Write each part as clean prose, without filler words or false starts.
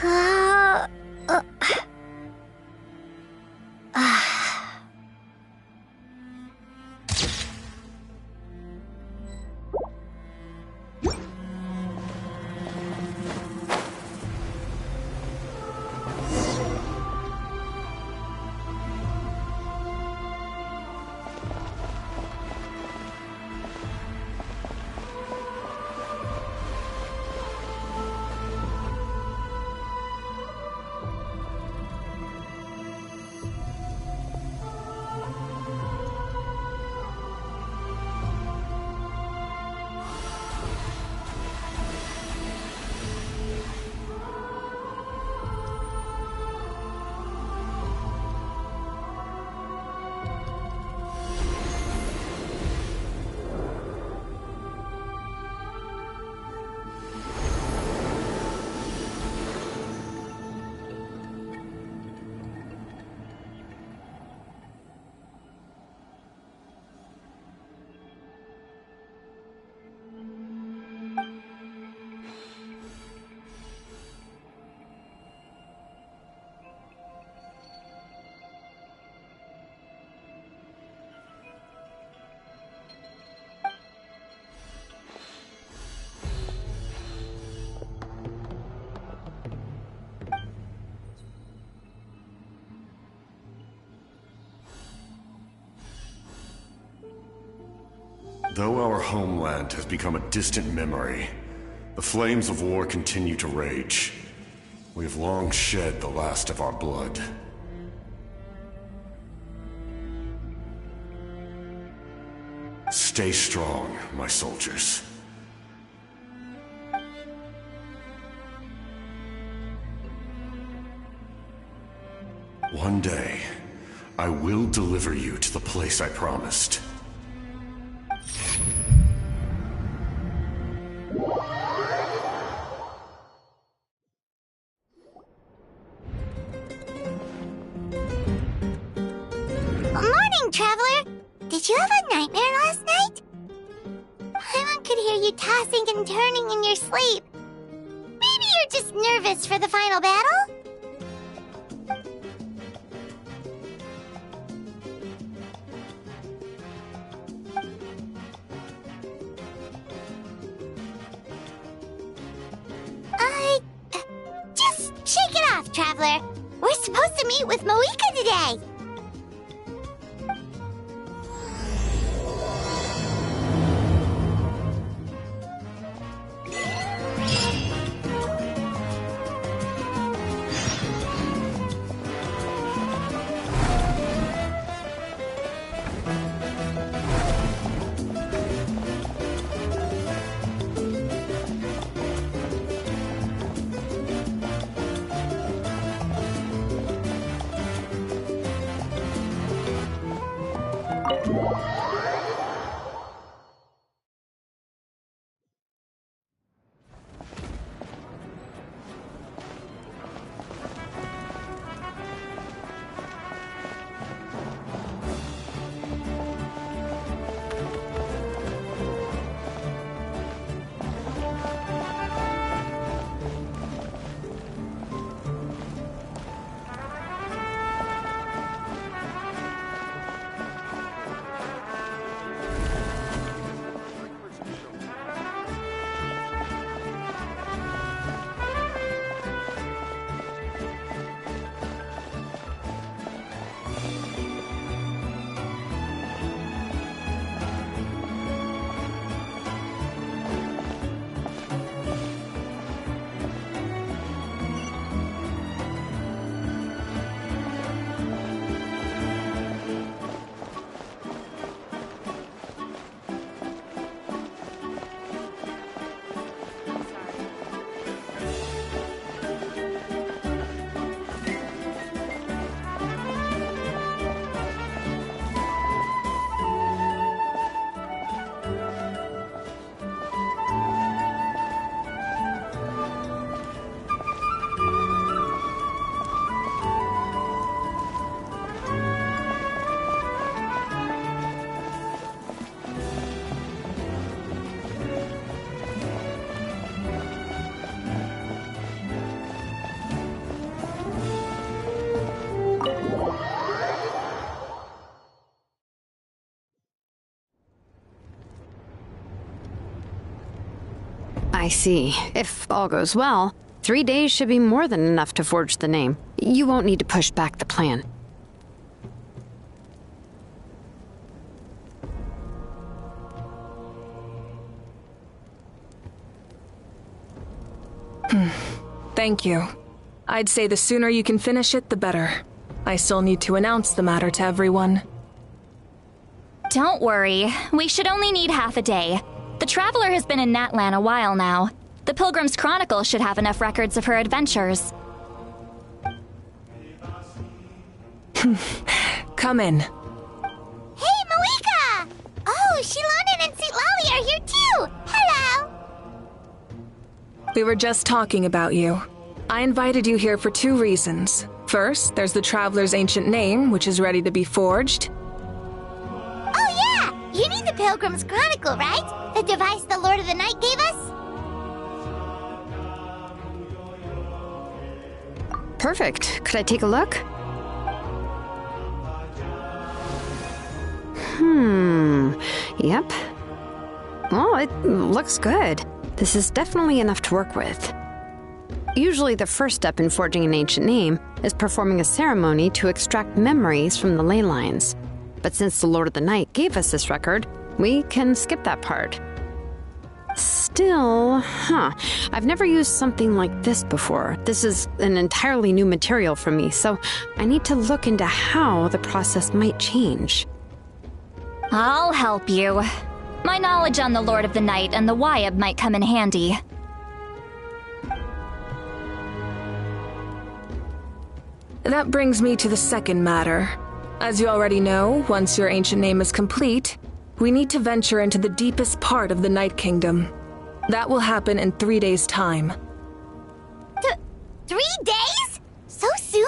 Uh, uh, Though our homeland has become a distant memory, the flames of war continue to rage. We have long shed the last of our blood. Stay strong, my soldiers. One day, I will deliver you to the place I promised. Morning, Traveler! Did you have a nightmare last night? Paimon could hear you tossing and turning in your sleep. Maybe you're just nervous for the final battle? Just shake it off, Traveler. We're supposed to meet with Moika today. I see. If all goes well, 3 days should be more than enough to forge the name. You won't need to push back the plan. Thank you. I'd say the sooner you can finish it, the better. I still need to announce the matter to everyone. Don't worry. We should only need half a day. The Traveler has been in Natlan a while now. The Pilgrim's Chronicle should have enough records of her adventures. Come in. Hey, Malika! Oh, Shilonen and St. Lolly are here too! Hello! We were just talking about you. I invited you here for 2 reasons. First, there's the Traveler's ancient name, which is ready to be forged. Oh yeah! You need the Pilgrim's Chronicle, right? The device the Lord of the Night gave us? Perfect. Could I take a look? Yep. Well, it looks good. This is definitely enough to work with. Usually the first step in forging an ancient name is performing a ceremony to extract memories from the ley lines. But since the Lord of the Night gave us this record, we can skip that part. Still, I've never used something like this before. This is an entirely new material for me, so I need to look into how the process might change. I'll help you. My knowledge on the Lord of the Night and the Wyab might come in handy. That brings me to the second matter. As you already know, once your ancient name is complete, we need to venture into the deepest part of the Night Kingdom. That will happen in 3 days' time. 3 days? So soon?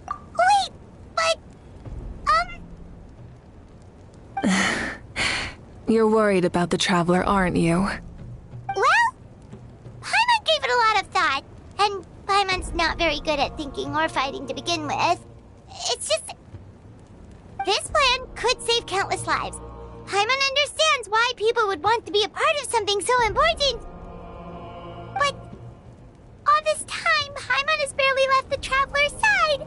Wait, but... You're worried about the Traveler, aren't you? Well, Paimon gave it a lot of thought, and Paimon's not very good at thinking or fighting to begin with. It's just... This plan could save countless lives. Paimon understands why people would want to be a part of something so important. But all this time, Paimon has barely left the Traveler's side.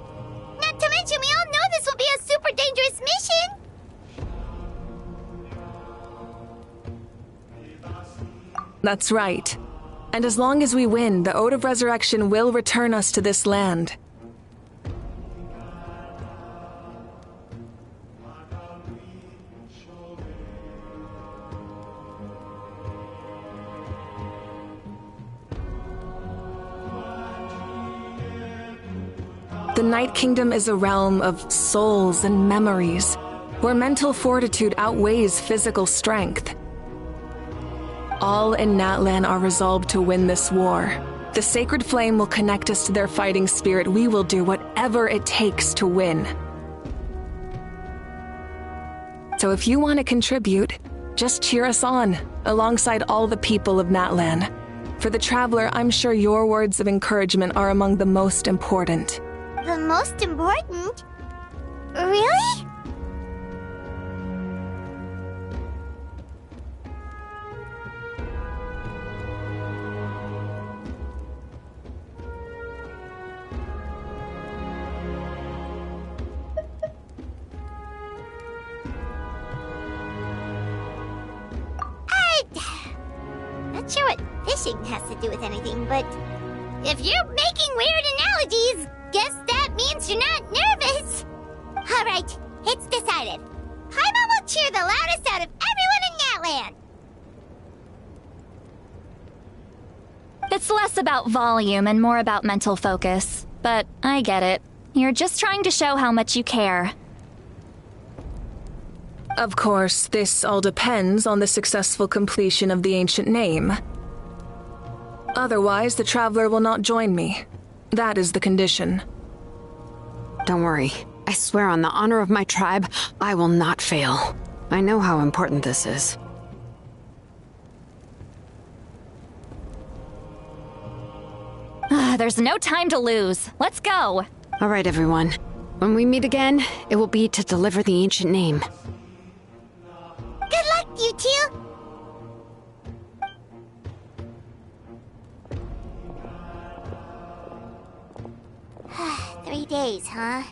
Not to mention, we all know this will be a super dangerous mission. That's right. And as long as we win, the Ode of Resurrection will return us to this land. The Night Kingdom is a realm of souls and memories, where mental fortitude outweighs physical strength. All in Natlan are resolved to win this war. The sacred flame will connect us to their fighting spirit. We will do whatever it takes to win. So if you want to contribute, just cheer us on, alongside all the people of Natlan. For the Traveler, I'm sure your words of encouragement are among the most important. The most important? Really? Not sure what fishing has to do with anything, but if you're making weird analogies, guess that means you're not nervous. All right, it's decided. Paimon will cheer the loudest out of everyone in Natlan. It's less about volume and more about mental focus. But I get it. You're just trying to show how much you care. Of course, this all depends on the successful completion of the ancient name. Otherwise, the Traveler will not join me. That is the condition. Don't worry. I swear on the honor of my tribe, I will not fail. I know how important this is. There's no time to lose. Let's go. All right, everyone. When we meet again, it will be to deliver the ancient name. Good luck, you two. days, huh?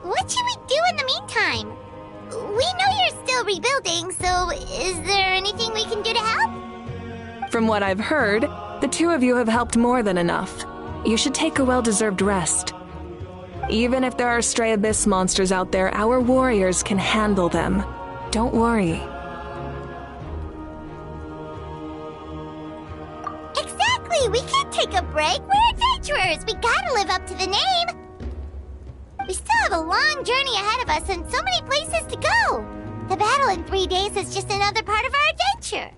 What should we do in the meantime? We know you're still rebuilding, so is there anything we can do to help? From what I've heard, the two of you have helped more than enough. You should take a well-deserved rest. Even if there are stray abyss monsters out there, our warriors can handle them. Don't worry. Exactly! We can't take a break! We're adventurers! We gotta live up to the name! We still have a long journey ahead of us and so many places to go! The battle in 3 days is just another part of our adventure!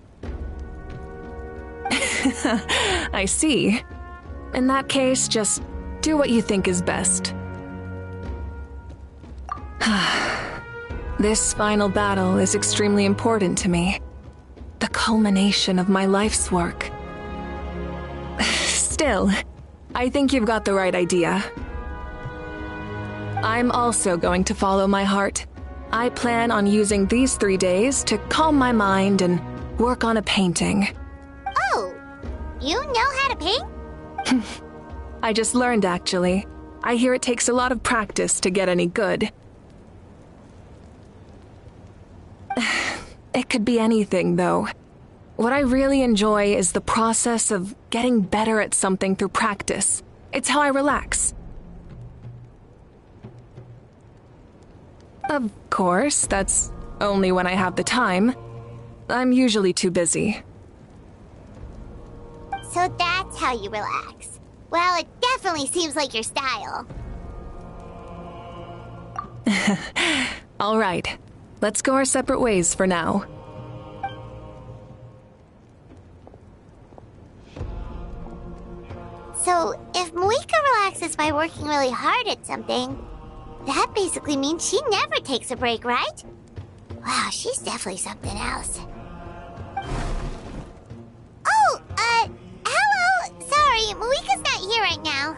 I see. In that case, just do what you think is best. This final battle is extremely important to me. The culmination of my life's work. Still, I think you've got the right idea. I'm also going to follow my heart. I plan on using these 3 days to calm my mind and work on a painting. Oh, you know how to paint? I just learned, actually. I hear it takes a lot of practice to get any good. It could be anything, though. What I really enjoy is the process of getting better at something through practice. It's how I relax. Of course, that's only when I have the time. I'm usually too busy. So that's how you relax. Well, it definitely seems like your style. All right, let's go our separate ways for now. So, if Moika relaxes by working really hard at something, that basically means she never takes a break, right? Wow, she's definitely something else. Oh, hello! Sorry, Moika's not here right now.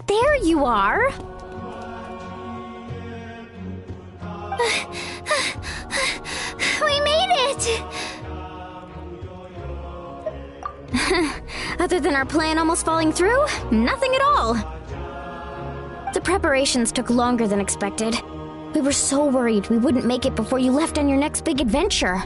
There you are! We made it! Other than our plan almost falling through, nothing at all. The preparations took longer than expected. We were so worried we wouldn't make it before you left on your next big adventure.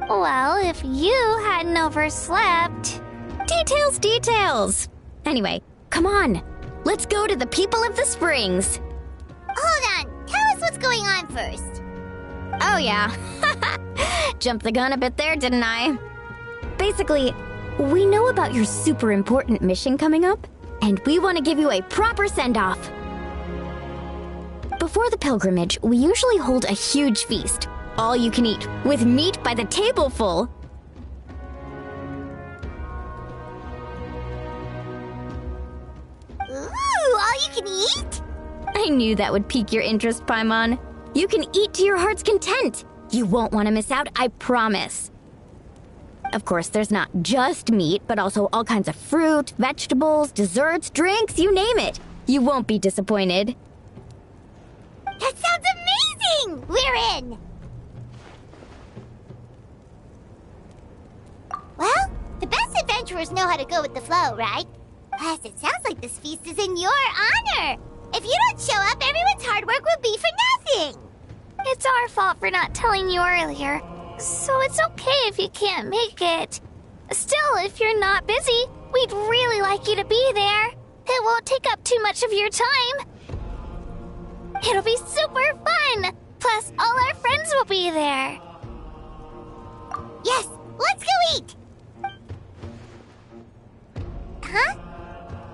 Well, if you hadn't overslept... Details, details! Anyway, come on. Let's go to the people of the springs. Hold on, tell us what's going on first. Oh yeah. Jumped the gun a bit there, didn't I? Basically, we know about your super important mission coming up, and we want to give you a proper send-off. Before the pilgrimage, we usually hold a huge feast. All you can eat, with meat by the tableful. Ooh, all you can eat? I knew that would pique your interest, Paimon. You can eat to your heart's content. You won't want to miss out, I promise. Of course, there's not just meat, but also all kinds of fruit, vegetables, desserts, drinks, you name it. You won't be disappointed. That sounds amazing! We're in! Well, the best adventurers know how to go with the flow, right? Plus, it sounds like this feast is in your honor. If you don't show up, everyone's hard work will be for nothing. It's our fault for not telling you earlier, so it's okay if you can't make it. Still, if you're not busy, we'd really like you to be there. It won't take up too much of your time. It'll be super fun! Plus, all our friends will be there. Yes, let's go eat! Huh?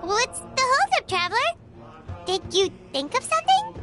What's the holdup, Traveler? Did you think of something?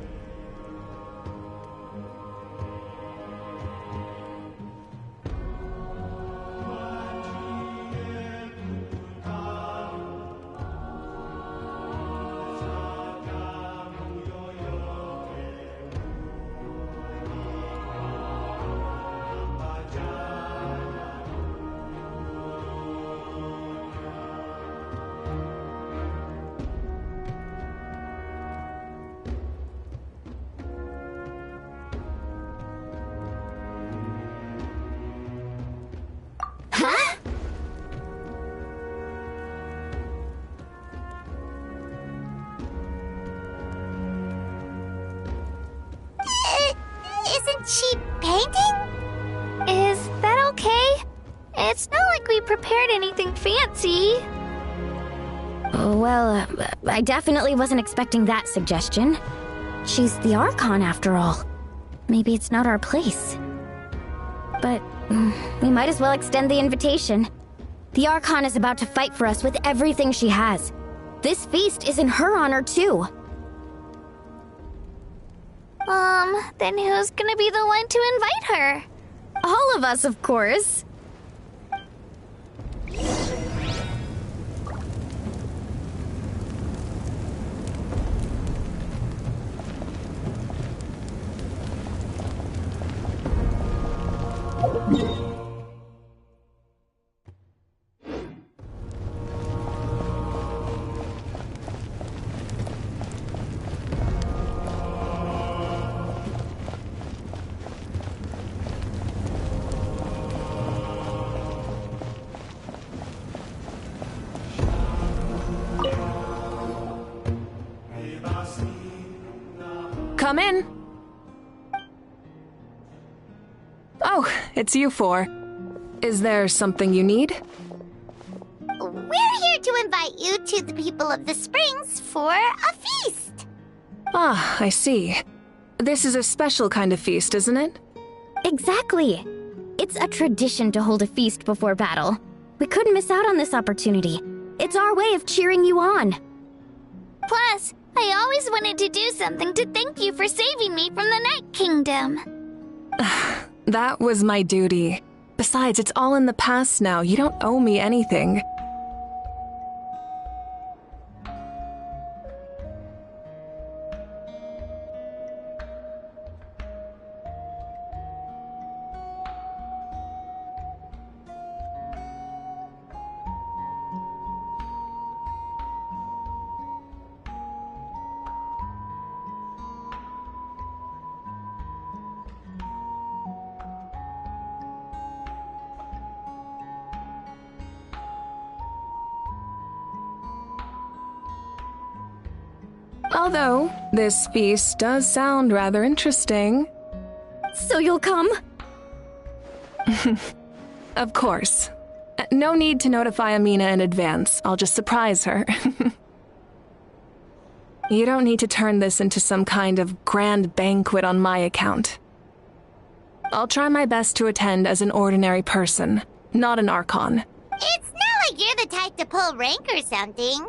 Isn't she painting? Is that okay? It's not like we prepared anything fancy. Well, I definitely wasn't expecting that suggestion. She's the Archon, after all. Maybe it's not our place. But we might as well extend the invitation. The Archon is about to fight for us with everything she has. This feast is in her honor, too. Then who's gonna be the one to invite her? All of us, of course. Come in. Oh, it's you four. Is there something you need? We're here to invite you to the people of the Springs for a feast. Ah, I see. This is a special kind of feast, isn't it? Exactly. It's a tradition to hold a feast before battle. We couldn't miss out on this opportunity. It's our way of cheering you on. Plus, I always wanted to do something to thank you for saving me from the Night Kingdom. That was my duty. Besides, it's all in the past now. You don't owe me anything. Although, this feast does sound rather interesting. So you'll come? Of course. No need to notify Amina in advance. I'll just surprise her. You don't need to turn this into some kind of grand banquet on my account. I'll try my best to attend as an ordinary person, not an Archon. It's not like you're the type to pull rank or something.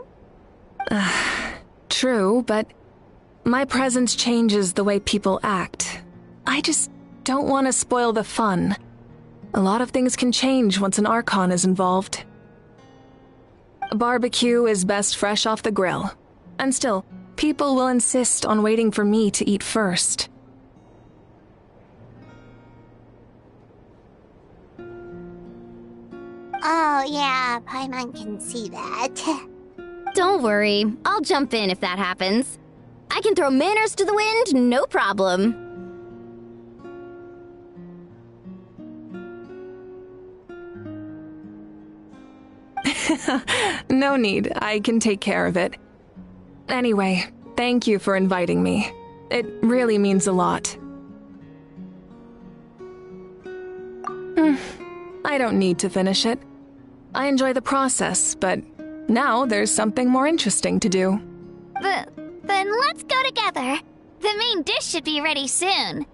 True, but my presence changes the way people act. I just don't want to spoil the fun. A lot of things can change once an Archon is involved. A barbecue is best fresh off the grill. And still, people will insist on waiting for me to eat first. Oh, yeah, Paimon can see that. Don't worry. I'll jump in if that happens. I can throw manners to the wind, no problem. No need. I can take care of it. Anyway, thank you for inviting me. It really means a lot. I don't need to finish it. I enjoy the process, but now there's something more interesting to do. Then let's go together. The main dish should be ready soon.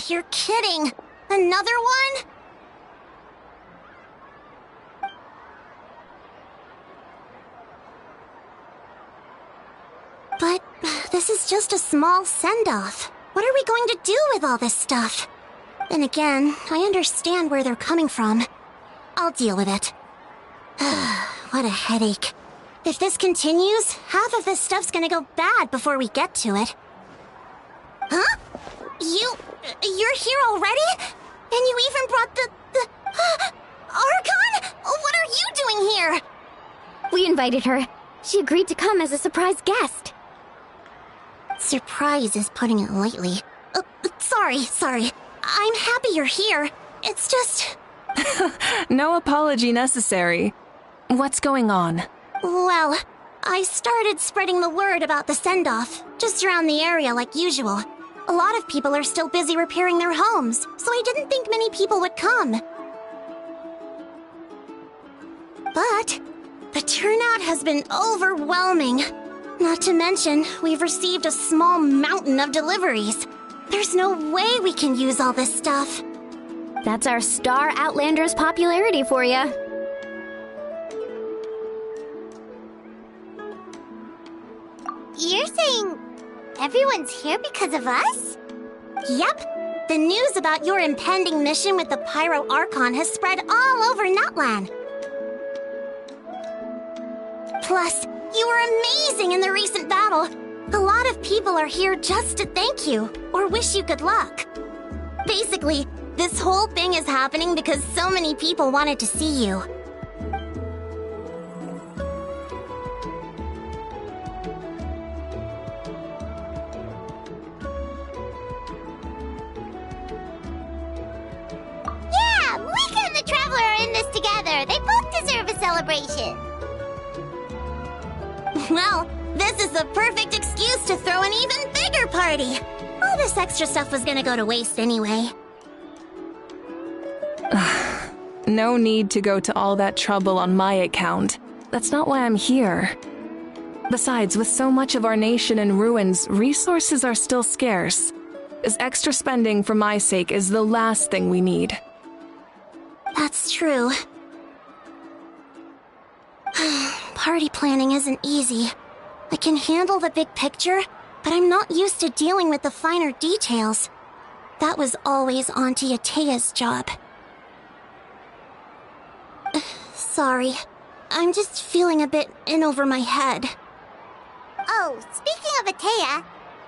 You're kidding! Another one? But this is just a small send-off. What are we going to do with all this stuff? Then again, I understand where they're coming from. I'll deal with it. What a headache. If this continues, half of this stuff's gonna go bad before we get to it. Huh? You're here already? And you even brought the Archon? What are you doing here? We invited her. She agreed to come as a surprise guest. Surprise is putting it lightly. Sorry. I'm happy you're here. It's just... No apology necessary. What's going on? Well, I started spreading the word about the send-off, just around the area like usual. A lot of people are still busy repairing their homes, so I didn't think many people would come. But the turnout has been overwhelming. Not to mention, we've received a small mountain of deliveries. There's no way we can use all this stuff. That's our Star Outlander's popularity for you. You're saying everyone's here because of us? Yep. The news about your impending mission with the Pyro Archon has spread all over Natlan. Plus, you were amazing in the recent battle. A lot of people are here just to thank you, or wish you good luck. Basically, this whole thing is happening because so many people wanted to see you. Yeah, Mika and the Traveler are in this together. They both deserve a celebration. Well, this is the perfect excuse to throw an even bigger party. All this extra stuff was gonna go to waste anyway. No need to go to all that trouble on my account. That's not why I'm here. Besides, with so much of our nation in ruins, resources are still scarce. This extra spending for my sake is the last thing we need. That's true. Party planning isn't easy. I can handle the big picture, but I'm not used to dealing with the finer details. That was always Auntie Atea's job. Sorry. I'm just feeling a bit in over my head. Oh, speaking of Atea,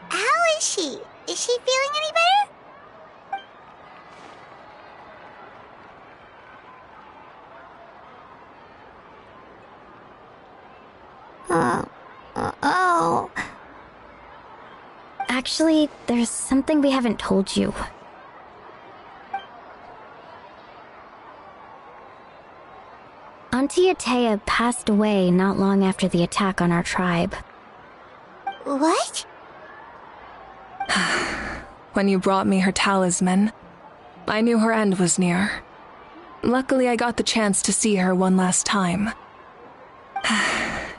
how is she? Is she feeling any better? Oh. Actually, there's something we haven't told you. Auntie Atea passed away not long after the attack on our tribe. What? When you brought me her talisman, I knew her end was near. Luckily, I got the chance to see her one last time.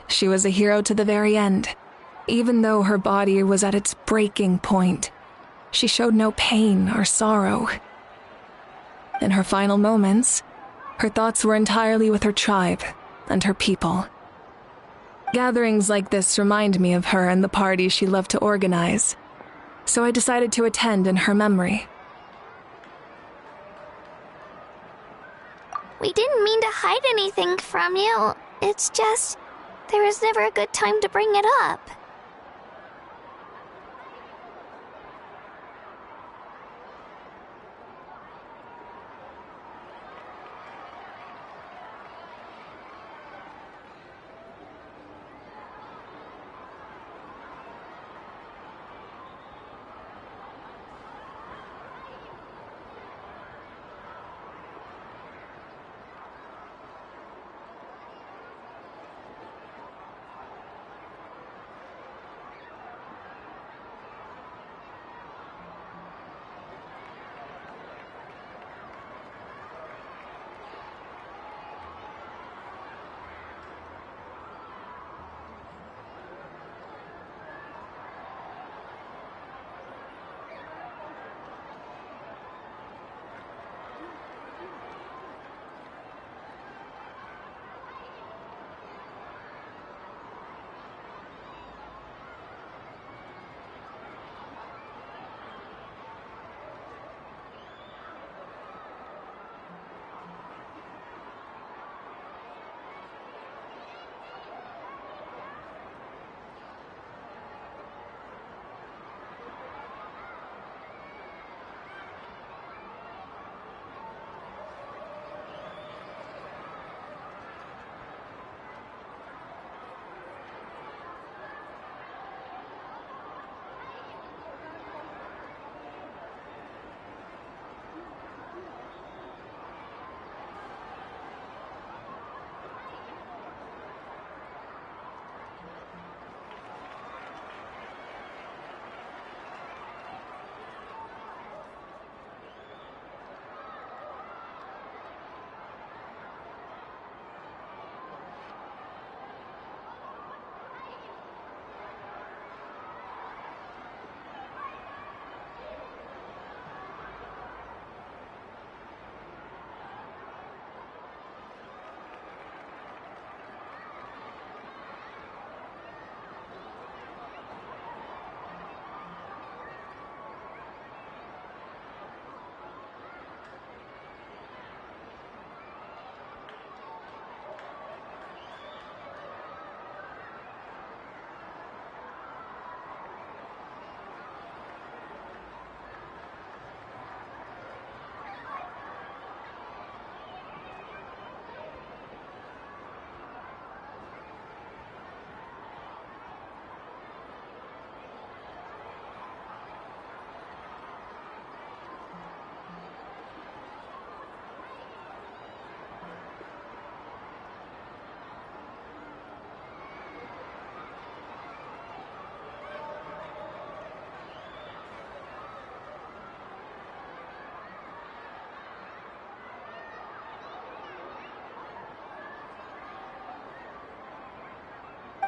She was a hero to the very end. Even though her body was at its breaking point, she showed no pain or sorrow. In her final moments, her thoughts were entirely with her tribe and her people. Gatherings like this remind me of her and the parties she loved to organize, so I decided to attend in her memory. We didn't mean to hide anything from you. It's just, there was never a good time to bring it up.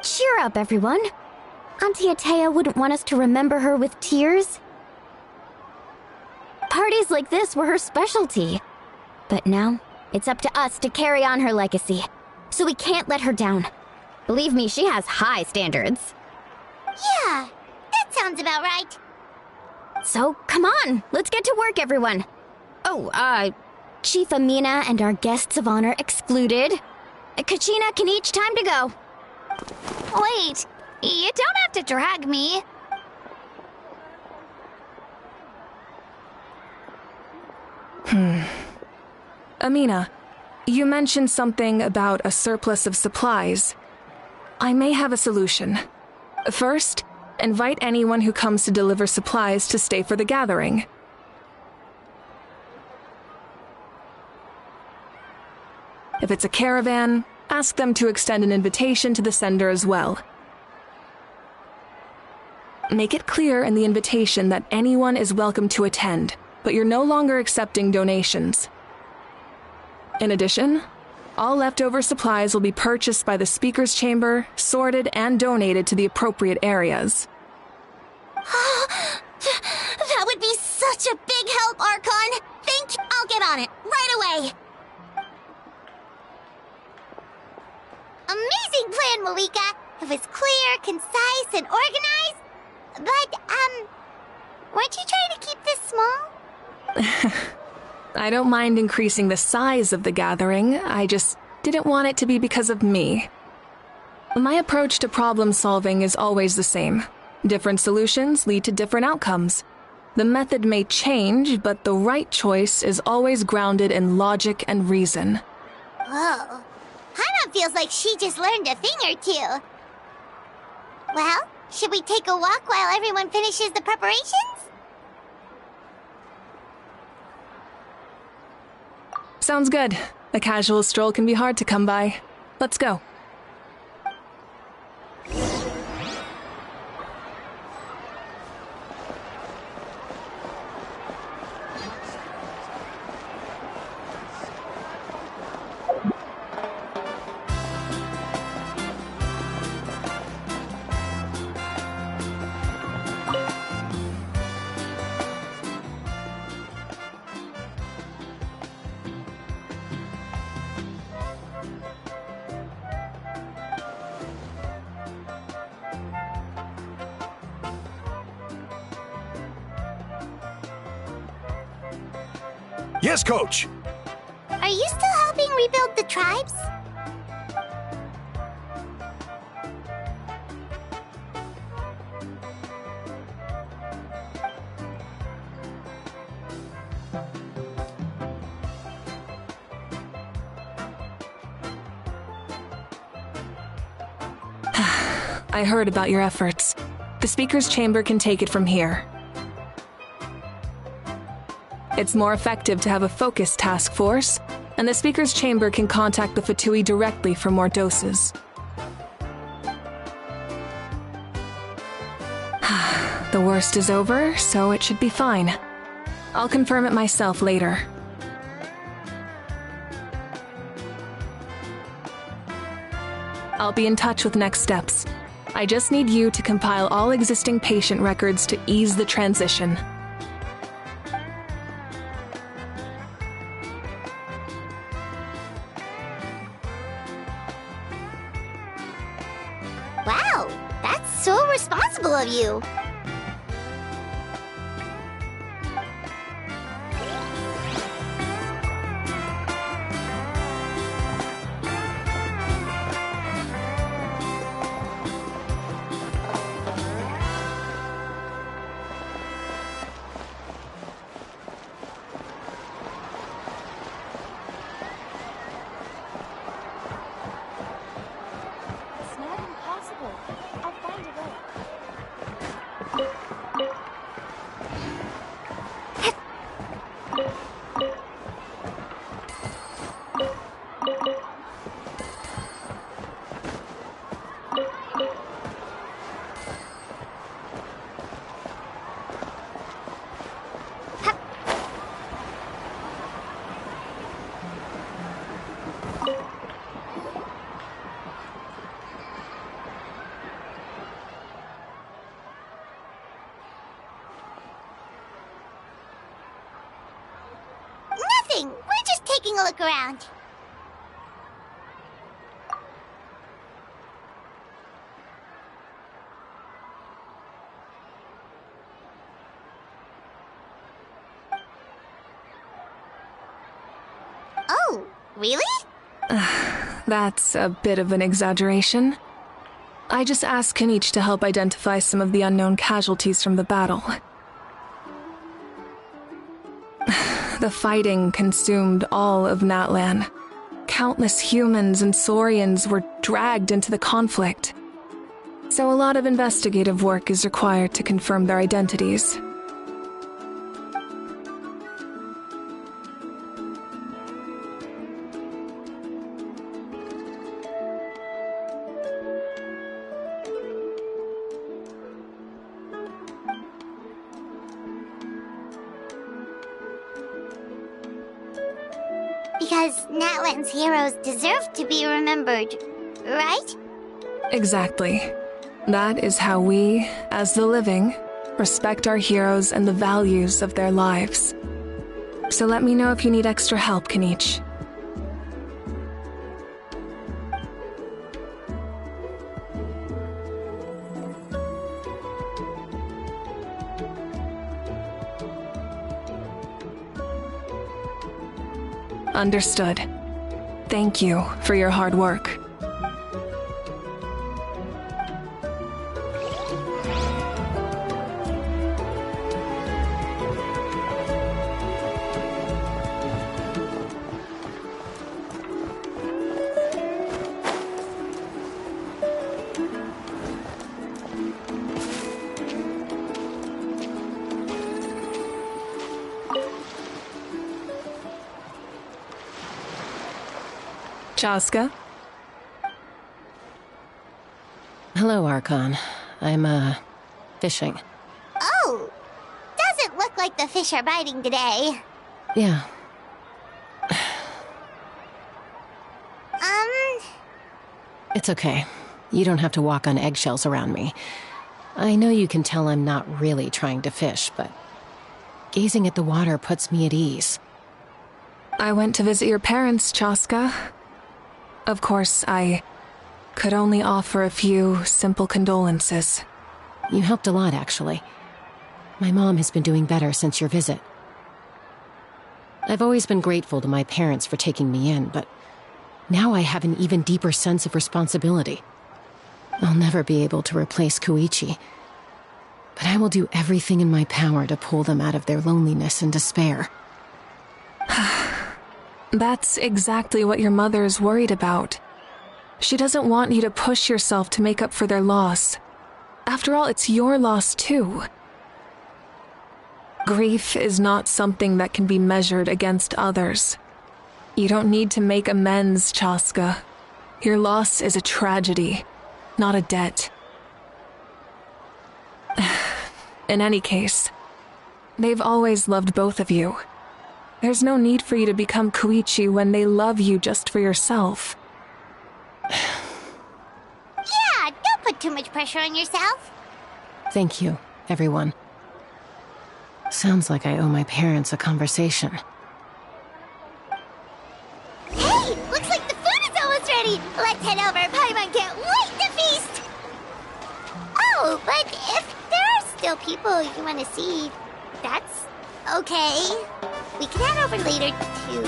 Cheer up, everyone. Auntie Atea wouldn't want us to remember her with tears. Parties like this were her specialty. But now, it's up to us to carry on her legacy. So we can't let her down. Believe me, she has high standards. Yeah, that sounds about right. So, come on, let's get to work, everyone. Oh, Chief Amina and our guests of honor excluded. Kachina can each time to go. Wait, you don't have to drag me. Amina, you mentioned something about a surplus of supplies. I may have a solution. First, invite anyone who comes to deliver supplies to stay for the gathering. If it's a caravan, ask them to extend an invitation to the sender as well. Make it clear in the invitation that anyone is welcome to attend, but you're no longer accepting donations. In addition, all leftover supplies will be purchased by the Speaker's Chamber, sorted and donated to the appropriate areas. That would be such a big help, Archon! Thank you! I'll get on it, right away! Amazing plan, Malika! It was clear, concise, and organized. But, weren't you trying to keep this small? I don't mind increasing the size of the gathering, I just didn't want it to be because of me. My approach to problem solving is always the same. Different solutions lead to different outcomes. The method may change, but the right choice is always grounded in logic and reason. Whoa. Hana feels like she just learned a thing or two. Well, should we take a walk while everyone finishes the preparations? Sounds good. A casual stroll can be hard to come by. Let's go. Yes, Coach! Are you still helping rebuild the tribes? I heard about your efforts. The Speaker's Chamber can take it from here. It's more effective to have a focused task force, and the Speaker's Chamber can contact the Fatui directly for more doses. The worst is over, so it should be fine. I'll confirm it myself later. I'll be in touch with next steps. I just need you to compile all existing patient records to ease the transition. Wow, that's so responsible of you. It's not impossible. I'll find a way. Nothing. We're just taking a look around. Really? That's a bit of an exaggeration. I just asked Kenichi to help identify some of the unknown casualties from the battle. The fighting consumed all of Natlan. Countless humans and Saurians were dragged into the conflict. So a lot of investigative work is required to confirm their identities. Because Natlan's heroes deserve to be remembered, right? Exactly. That is how we, as the living, respect our heroes and the values of their lives. So let me know if you need extra help, Kenichi. Understood. Thank you for your hard work. Chaska? Hello, Archon. I'm, fishing. Oh! Doesn't look like the fish are biting today. Yeah. It's okay. You don't have to walk on eggshells around me. I know you can tell I'm not really trying to fish, but gazing at the water puts me at ease. I went to visit your parents, Chaska. Of course, I could only offer a few simple condolences. You helped a lot, actually. My mom has been doing better since your visit. I've always been grateful to my parents for taking me in, but now I have an even deeper sense of responsibility. I'll never be able to replace Koichi, but I will do everything in my power to pull them out of their loneliness and despair. That's exactly what your mother is worried about. She doesn't want you to push yourself to make up for their loss. After all, it's your loss too. Grief is not something that can be measured against others. You don't need to make amends, Chaska. Your loss is a tragedy, not a debt. In any case, they've always loved both of you. There's no need for you to become Koichi when they love you just for yourself. Yeah, don't put too much pressure on yourself. Thank you, everyone. Sounds like I owe my parents a conversation. Hey, looks like the food is almost ready. Let's head over. Paimon can't wait to feast. Oh, but if there are still people you want to see, that's okay. We can head over later, too.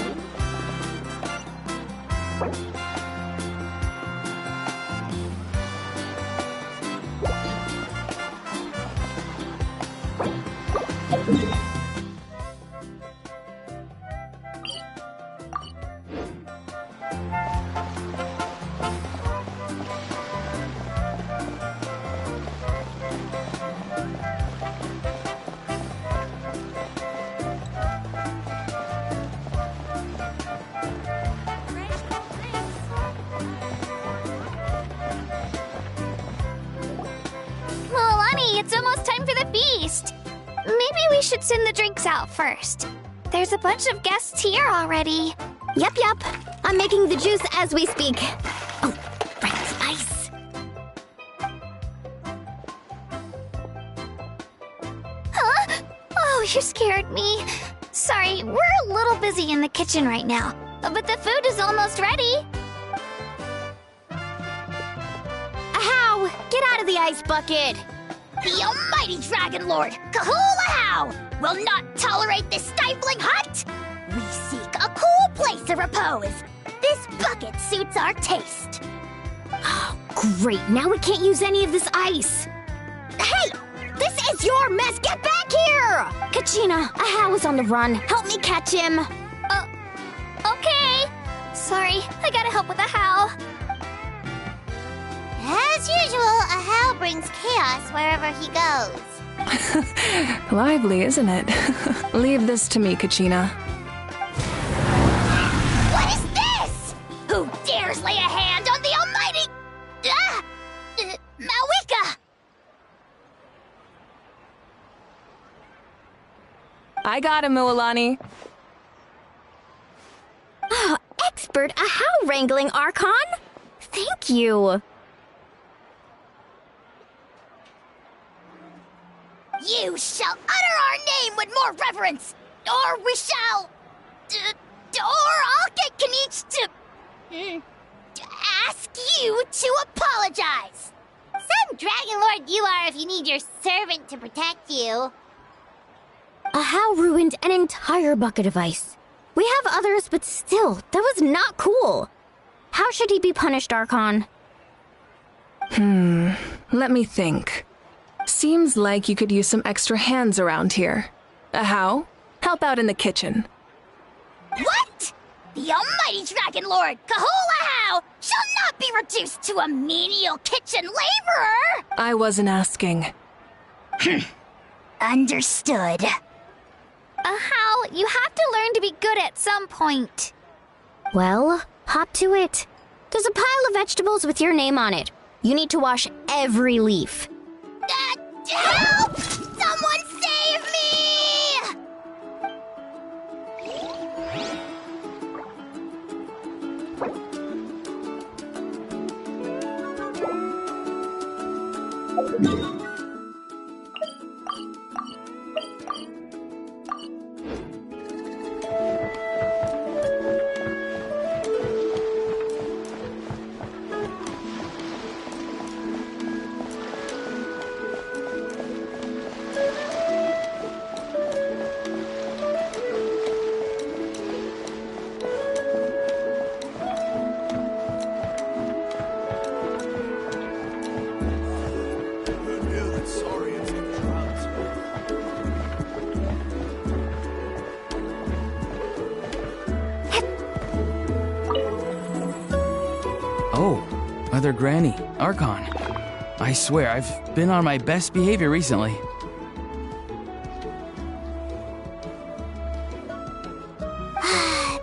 Milani, it's almost time for the feast. Maybe we should send the drinks out first. There's a bunch of guests here already. Yep. I'm making the juice as we speak. Oh, right, ice. Huh? Oh, you scared me. Sorry, we're a little busy in the kitchen right now, but the food is almost ready. Ahow! Get out of the ice bucket! The almighty Dragon Lord, Kahula will not tolerate this stifling hut. We seek a cool place of repose. This bucket suits our taste. Oh, great. Now we can't use any of this ice. Hey! This is your mess! Get back here! Kachina, Ahau is on the run. Help me catch him. Okay. Sorry, I gotta help with the how. As usual, Ahau brings chaos wherever he goes. Lively, isn't it? Leave this to me, Kachina. What is this? Who dares lay a hand on the almighty... Mawika! I got him, Mualani. Oh, expert Ahau wrangling, Archon. Thank you. You shall utter our name with more reverence, or we shall... or I'll get Kanich to ask you to apologize. Some Dragon Lord you are if you need your servant to protect you. Ahau ruined an entire bucket of ice. We have others, but still, that was not cool. How should he be punished, Archon? Let me think. Seems like you could use some extra hands around here. Ahau, help out in the kitchen. What? The almighty Dragon Lord, Kahulahau, shall not be reduced to a menial kitchen laborer! I wasn't asking. Understood. Ahau, you have to learn to be good at some point. Well, hop to it. There's a pile of vegetables with your name on it. You need to wash every leaf. Help! Someone save me! Oh, Mother Granny, Archon. I swear, I've been on my best behavior recently.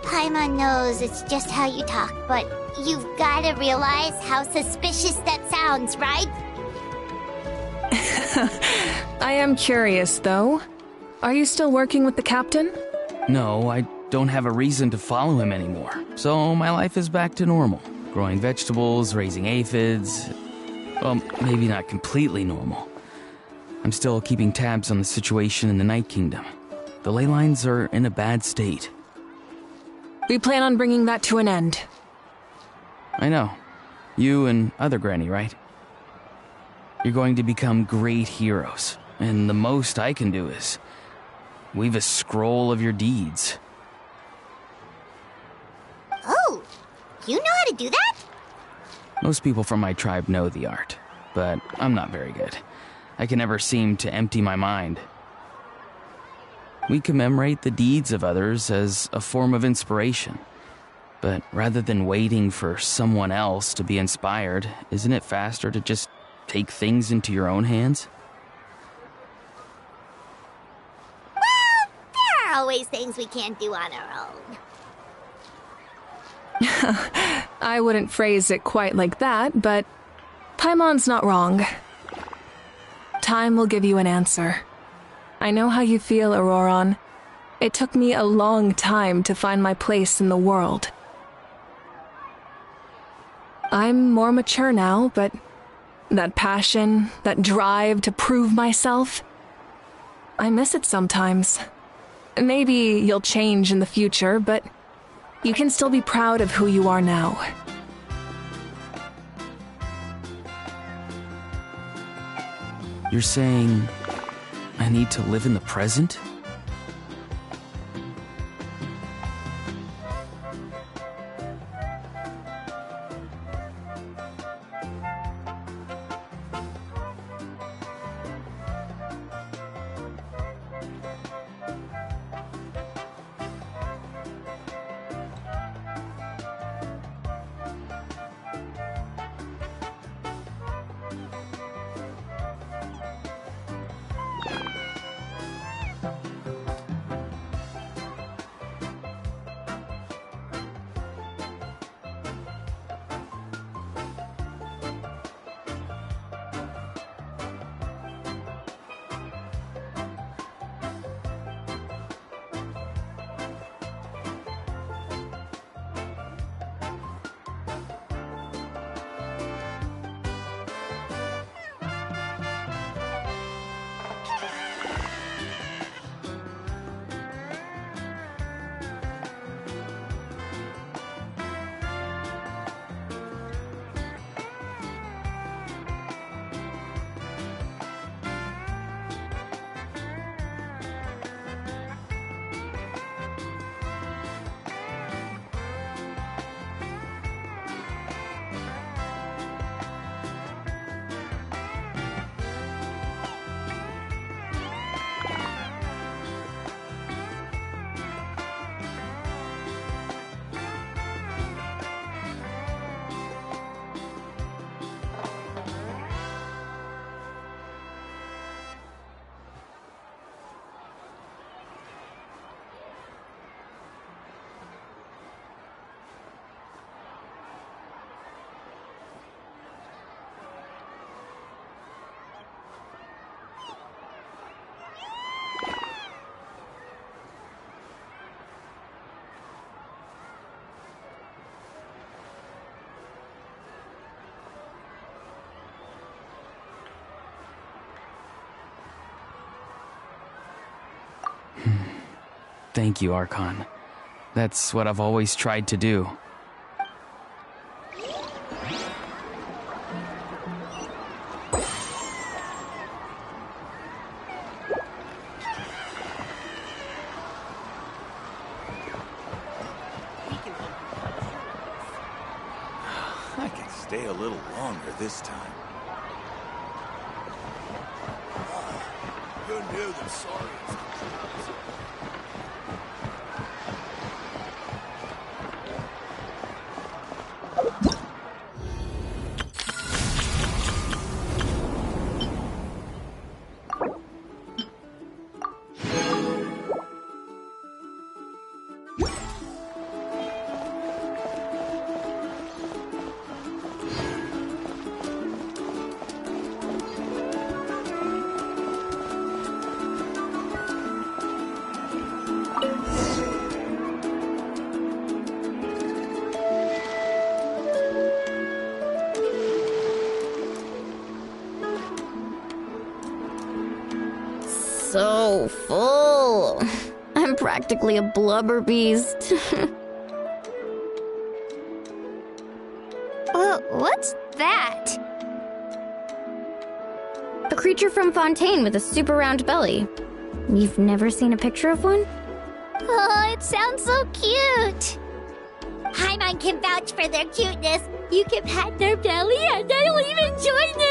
Paimon knows it's just how you talk, but you've gotta realize how suspicious that sounds, right? I am curious, though. Are you still working with the captain? No, I don't have a reason to follow him anymore, so my life is back to normal. Growing vegetables, raising aphids. Well, maybe not completely normal. I'm still keeping tabs on the situation in the Night Kingdom. The ley lines are in a bad state. We plan on bringing that to an end. I know. You and other Granny, right? You're going to become great heroes, and the most I can do is weave a scroll of your deeds. Oh, you know how to do that? Most people from my tribe know the art, but I'm not very good. I can never seem to empty my mind. We commemorate the deeds of others as a form of inspiration. But rather than waiting for someone else to be inspired, isn't it faster to just take things into your own hands? Well, there are always things we can't do on our own. I wouldn't phrase it quite like that, but Paimon's not wrong. Time will give you an answer. I know how you feel, Auroron. It took me a long time to find my place in the world. I'm more mature now, but that passion, that drive to prove myself, I miss it sometimes. Maybe you'll change in the future, but you can still be proud of who you are now. You're saying I need to live in the present? Thank you, Archon. That's what I've always tried to do. I can stay a little longer this time. Who knew the Saurians? So full. I'm practically a blubber beast. What's that? A creature from Fontaine with a super round belly. You've never seen a picture of one? Oh, it sounds so cute. Paimon can vouch for their cuteness. You can pat their belly and I'll even join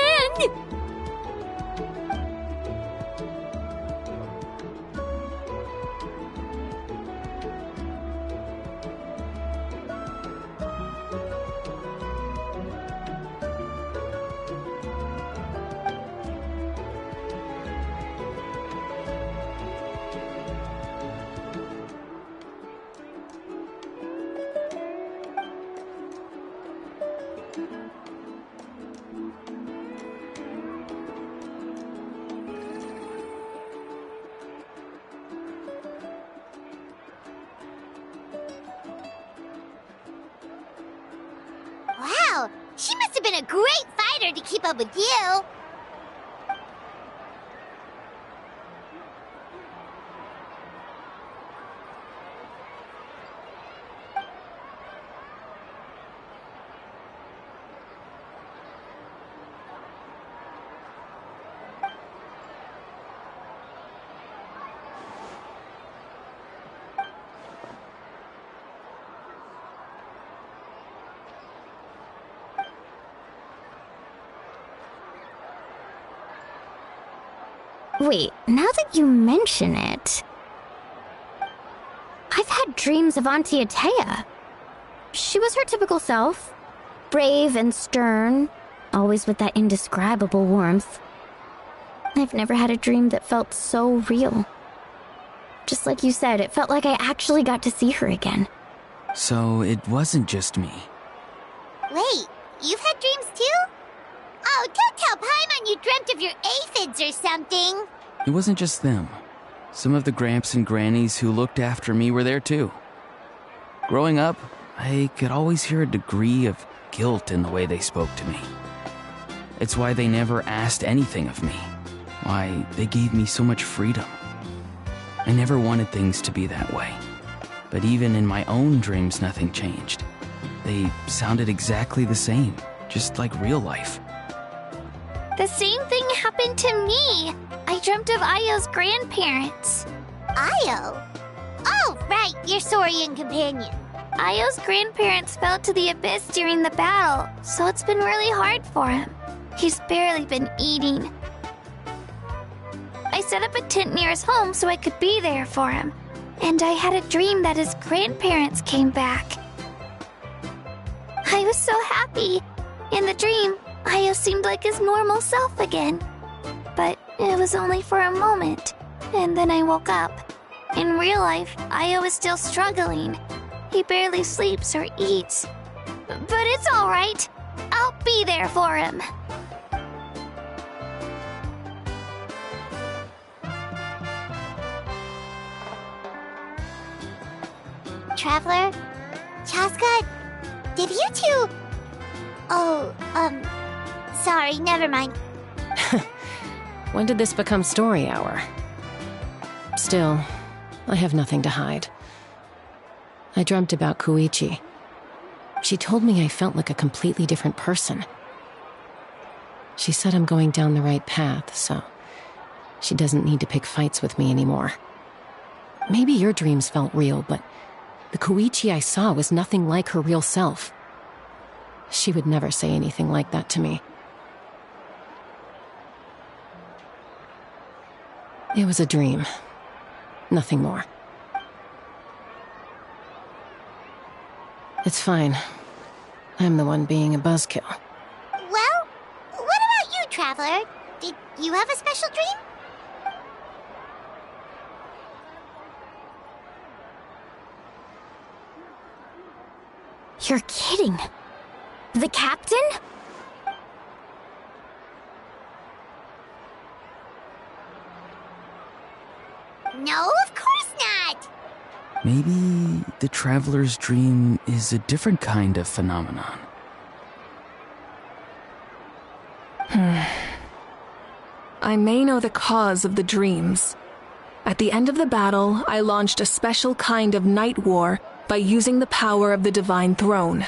in. Wow, she must have been a great fighter to keep up with you. Wait, now that you mention it, I've had dreams of Auntie Atea. She was her typical self, brave and stern, always with that indescribable warmth. I've never had a dream that felt so real. Just like you said, it felt like I actually got to see her again. So it wasn't just me. Wait, you've had dreams too? Oh, don't tell Paimon you dreamt of your aphids or something. It wasn't just them. Some of the Gramps and Grannies who looked after me were there too. Growing up, I could always hear a degree of guilt in the way they spoke to me. It's why they never asked anything of me. Why they gave me so much freedom. I never wanted things to be that way. But even in my own dreams, nothing changed. They sounded exactly the same, just like real life. The same thing happened to me. I dreamt of Io's grandparents. Io? Oh, right, your Saurian companion. Io's grandparents fell to the abyss during the battle, so it's been really hard for him. He's barely been eating. I set up a tent near his home so I could be there for him. And I had a dream that his grandparents came back. I was so happy. In the dream, Io seemed like his normal self again. But it was only for a moment, and then I woke up. In real life, Io is still struggling. He barely sleeps or eats. But it's all right. I'll be there for him. Traveler? Chaska? Did you two... Oh, sorry, never mind. When did this become story hour? Still, I have nothing to hide. I dreamt about Koichi. She told me I felt like a completely different person. She said I'm going down the right path, so she doesn't need to pick fights with me anymore. Maybe your dreams felt real, but the Koichi I saw was nothing like her real self. She would never say anything like that to me. It was a dream. Nothing more. It's fine. I'm the one being a buzzkill. Well, what about you, Traveler? Did you have a special dream? You're kidding. The captain? No, of course not! Maybe the traveler's dream is a different kind of phenomenon. I may know the cause of the dreams. At the end of the battle, I launched a special kind of night war by using the power of the Divine Throne.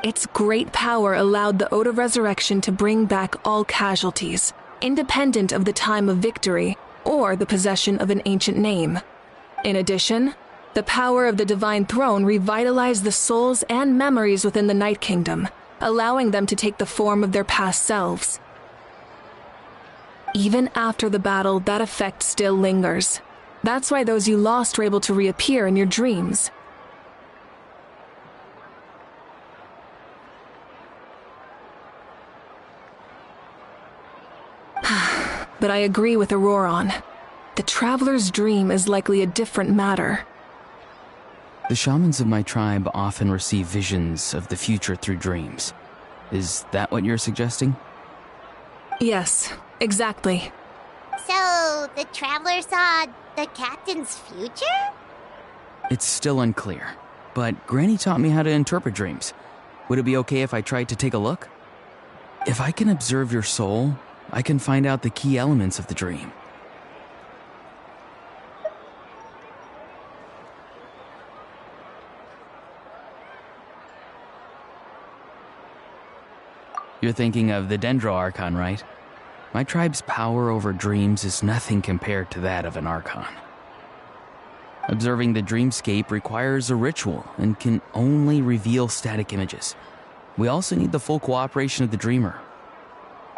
Its great power allowed the Ode of Resurrection to bring back all casualties, independent of the time of victory or the possession of an ancient name. In addition, the power of the Divine Throne revitalized the souls and memories within the Night Kingdom, allowing them to take the form of their past selves. Even after the battle, that effect still lingers. That's why those you lost were able to reappear in your dreams. But I agree with Auroron. The Traveler's dream is likely a different matter. The shamans of my tribe often receive visions of the future through dreams. Is that what you're suggesting? Yes, exactly. So, the Traveler saw the captain's future? It's still unclear, but Granny taught me how to interpret dreams. Would it be okay if I tried to take a look? If I can observe your soul, I can find out the key elements of the dream. You're thinking of the Dendro Archon, right? My tribe's power over dreams is nothing compared to that of an Archon. Observing the dreamscape requires a ritual and can only reveal static images. We also need the full cooperation of the dreamer.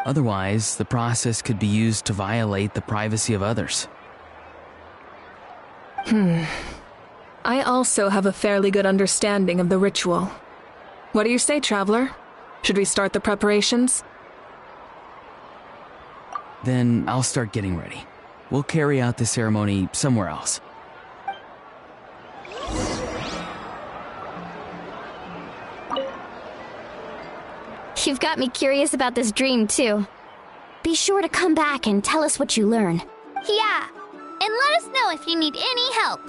Otherwise, the process could be used to violate the privacy of others. I also have a fairly good understanding of the ritual. What do you say, Traveler? Should we start the preparations? Then I'll start getting ready. We'll carry out the ceremony somewhere else. You've got me curious about this dream, too. Be sure to come back and tell us what you learn. Yeah, and let us know if you need any help.